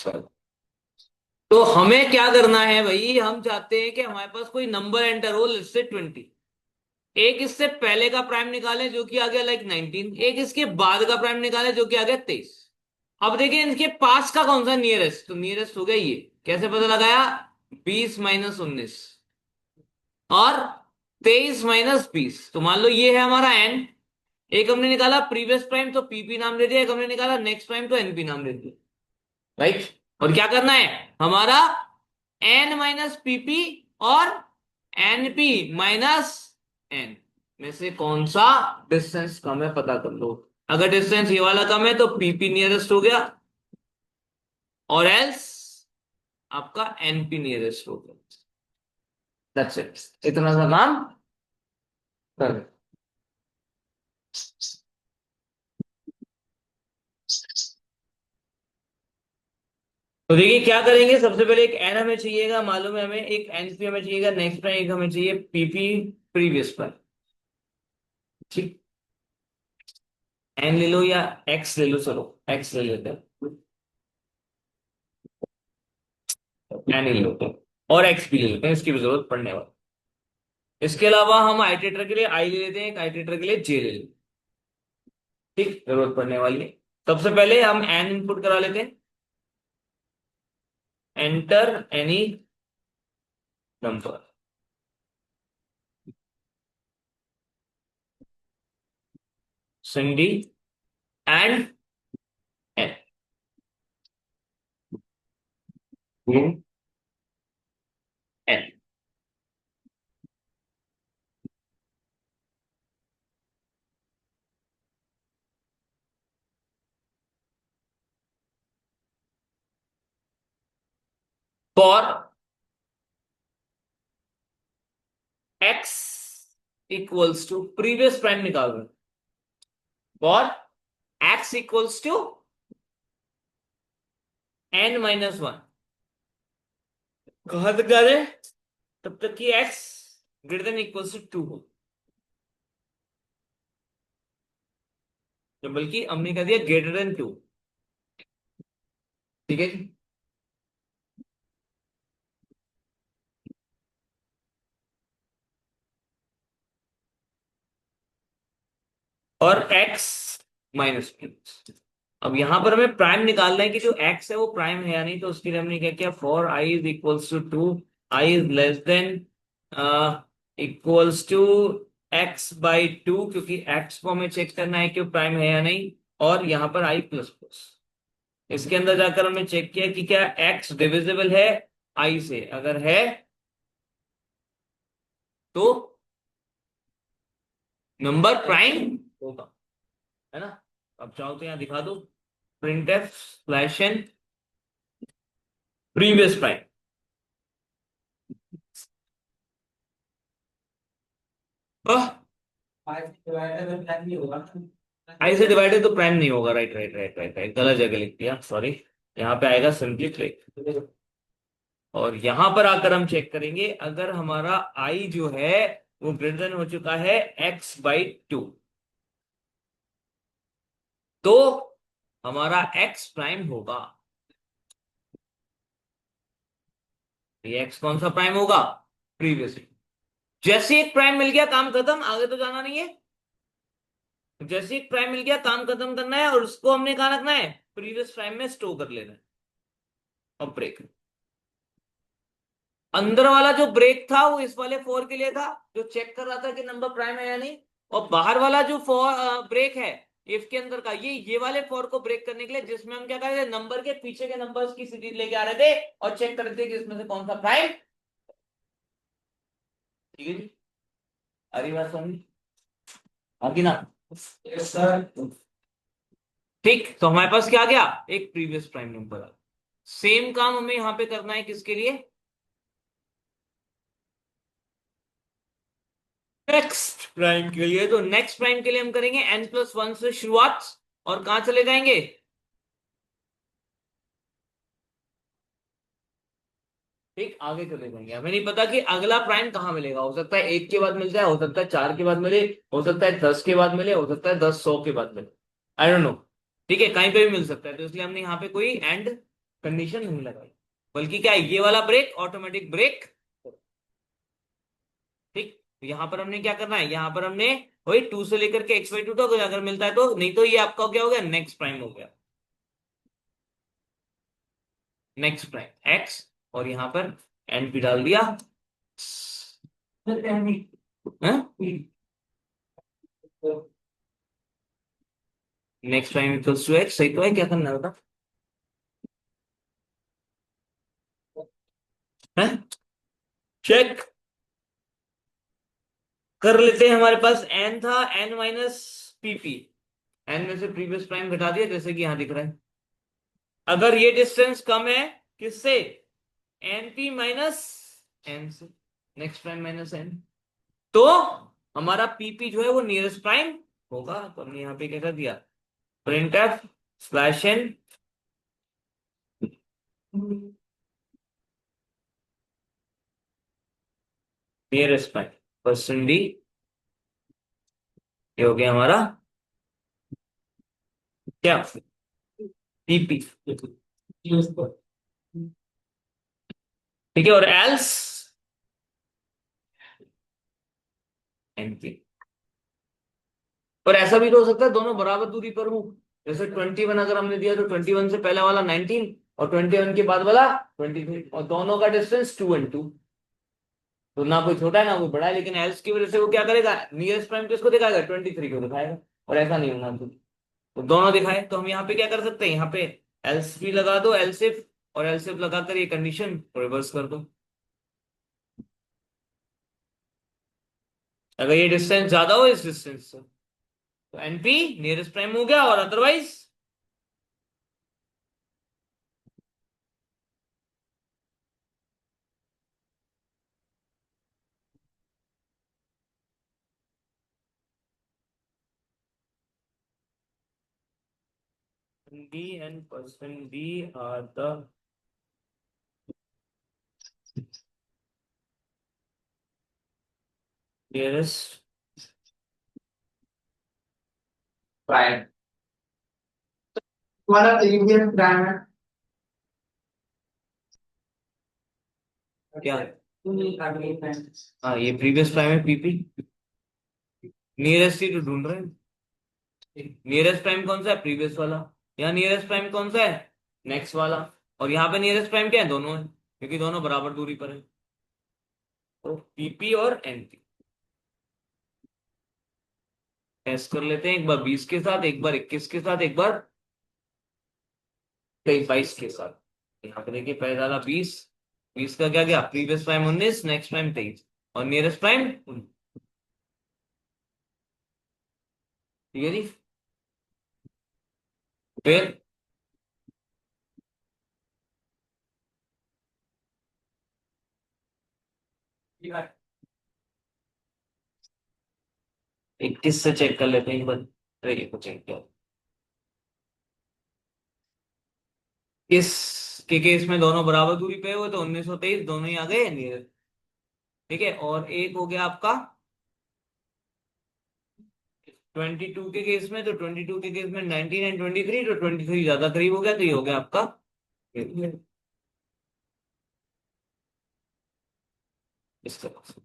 तो हमें क्या करना है भाई, हम चाहते हैं कि हमारे पास कोई नंबर एंटर हो, लेट्स से 20। एक इससे पहले का प्राइम निकालें जो कि आ गया लाइक 19, एक इसके बाद का प्राइम निकालें जो कि आ गया 23। अब देखिए इनके पास का कौन सा नियरेस्ट, तो नियरेस्ट हो गया ये। कैसे पता लगाया? 20 - 19 और 23 - 20। तो मान लो ये है हमारा एन। एक हमने निकाला प्रीवियस प्राइम तो पीपी नाम दे दिया, एक हमने निकाला नेक्स्ट प्राइम तो एनपी नाम दे दिया। राइट। और क्या करना है हमारा? एन माइनस पीपी और एनपी माइनस एन में से कौन सा डिस्टेंस कम है पता कर लो। अगर डिस्टेंस ये वाला कम है तो पीपी नियरेस्ट हो गया, और एल्स आपका एनपी नियरेस्ट हो गया। दैट्स इट, इतना सा काम कर। तो देखिए क्या करेंगे, सबसे पहले एक एन हमें चाहिएगा, मालूम है हमें, एक एनपी हमें चाहिएगा नेक्स्ट प्राइम, एक हमें चाहिए पीपी प्रीवियस प्राइम। ठीक। एन ले लो या एक्स ले लो, चलो एक्स ले लेते हैं। एन ही ले लेते हैं और एक्स भी ले लेते हैं, इसकी भी जरूरत पड़ने वाली। इसके अलावा हम आइटेटर के लिए आई ले लेते हैं, एक आइटेटर के लिए जे ले लेते हैं। ठीक, जरूरत पड़ने वाली है। सबसे पहले हम एन इनपुट करा लेते हैं। Enter any number. सिंडी and N. N for X equals to previous prime निकाल रहे हैं। For X equals to n - 1। कहां तक जा रहे हैं? तब तक कि x greater than equals to 2 हो। तो बल्कि हमने कह दिया ग्रेटर देन 2। ठीक है जी। और x - 1। अब यहां पर हमें प्राइम निकालना है कि जो x है वो प्राइम है या नहीं, तो उसके लिए हमने क्या किया, for i is equals to 2, I is less than equals to x/2, क्योंकि x को हमें चेक करना है कि वो प्राइम है या नहीं। और यहां पर i प्लस प्लस, इसके अंदर जाकर हमने चेक किया कि क्या x डिविजिबल है i से, अगर है तो नंबर प्राइम होगा, है ना। अब चाहो तो यहां दिखा दो, print F slash N previous prime. I से डिवाइडेड तो प्राइम नहीं होगा, right right right right right, गलत जगह लिख दिया, सॉरी। यहाँ पे आएगा सिंपली क्लिक। और यहां पर आकर हम चेक करेंगे, अगर हमारा आई जो है वो ग्रेटर देन हो चुका है x/2, तो हमारा x प्राइम होगा। ये एक्स कौन सा प्राइम होगा? प्रीवियस। जैसे एक प्राइम मिल गया काम खत्म, आगे तो जाना नहीं है। जैसे एक प्राइम मिल गया काम खत्म करना है, और उसको हमने कहा रखना है, प्रीवियस प्राइम में स्टोर कर लेना है। अब ब्रेक, अंदर वाला जो ब्रेक था वो इस वाले फोर के लिए था, जो चेक कर रहा था कि नंबर प्राइम है या नहीं। और बाहर वाला जो फोर ब्रेक है इफ के अंदर का, ये वाले फोर को ब्रेक करने के लिए, जिसमें हम क्या कर रहे थे, नंबर के पीछे के नंबर्स की सीरीज लेके आ रहे थे और चेक कर रहे थे कि इसमें से कौन सा प्राइम। ठीक है जी। अरे बात समझ आगे ना। Yes sir. ठीक, तो हमारे पास क्या आ गया, एक प्रीवियस प्राइम नंबर आ। सेम काम हमें यहां पे करना है, किसके लिए? नेक्स्ट प्राइम के लिए। तो नेक्स्ट प्राइम के लिए हम करेंगे n+1 से शुरुआत, और कहां चले जाएंगे? ठीक, आगे चले जाएंगे। हमें नहीं पता कि अगला प्राइम कहां मिलेगा, हो सकता है 1 के बाद मिल जाए, हो सकता है 4 के बाद मिले, हो सकता है 10 के बाद मिले, हो सकता है 10 100 के बाद मिले। I don't know. ठीक है, कहीं पे भी मिल सकता है, तो इसलिए हमने यहाँ पे कोई एंड कंडीशन नहीं लगाई, बल्कि क्या है, ये वाला ब्रेक ऑटोमेटिक ब्रेक। ठीक, तो यहां पर हमने क्या करना है, यहां पर हमने वही 2 से लेकर के x/2 तक अगर मिलता है तो, नहीं तो ये आपका क्या हो गया, नेक्स्ट प्राइम हो गया, नेक्स्ट प्राइम x, और यहां पर एन पी डाल दिया। Next prime equals to x, सही तो है, क्या करना है बता। चेक कर लेते हैं, हमारे पास n था, n माइनस पीपी, n में से प्रीवियस प्राइम घटा दिया जैसे कि यहां दिख रहा है। अगर ये डिस्टेंस कम है किससे, एन पी माइनस एन से, नेक्स्ट प्राइम माइनस एन, तो हमारा पीपी जो है वो नियरेस्ट प्राइम होगा। तो हमने यहाँ पे क्या कर दिया, print F slash N nearest prime percent D, ये हो गया हमारा क्या, पीपी। ठीक है, और एल्स एनपी। और ऐसा भी तो हो सकता है दोनों बराबर दूरी पर हो, जैसे 21 अगर हमने दिया तो 21 से पहले वाला 19 और 21 के बाद वाला 23, और दोनों का डिस्टेंस 2 और 2, तो ना कोई छोटा है ना कोई बड़ा है, लेकिन एल्स की वजह से वो क्या करेगा, नियरेस्ट प्राइम किसको दिखाएगा, 23 को दिखाएगा, और ऐसा नहीं होना चाहिए, तो दोनों दिखाए। तो हम यहाँ पे क्या कर सकते हैं, यहाँ पे एल्स भी लगा दो, एल्सिफ, और एल्सिफ लगाकर ये कंडीशन रिवर्स कर दो। अगर ये डिस्टेंस ज्यादा हो इस डिस्टेंस से तो एनपी नियरेस्ट प्राइम हो गया, और otherwise B and person B are the nearest prime. तुम्हारा इंडियन प्राइम है क्या, हाँ ये प्रीवियस प्राइम है पीपी, नियरेस्ट ही तो ढूंढ रहे हैं। नियरेस्ट प्राइम कौन सा है, प्रीवियस वाला, यहाँ नियरेस्ट प्राइम कौन सा है, नेक्स्ट वाला, और यहाँ पे नियरेस्ट प्राइम क्या है, दोनों है, क्योंकि दोनों बराबर दूरी पर है, तो पीपी और एनपी। टेस्ट कर लेते हैं, एक बार 20 के साथ, एक बार 21 के साथ, एक बार 22 के साथ। यहाँ पे देखिए पहले डाला 20, 20 का क्या गया, प्रीवियस प्राइम 19, नेक्स्ट प्राइम 23, और नियरेस्ट प्राइम 19। ठीक है जी, फिर 21 से चेक कर लेते हैं एक बार, अरे ये को चेक किया, इस के केस में दोनों बराबर दूरी पे हुए तो 1923 दोनों ही आ गए नियर। ठीक है, और एक हो गया आपका 22 के केस में, तो 22 के केस में 19 एंड 23, तो 23 ज्यादा करीब हो गया, तो ये हो गया आपका इस तरह से।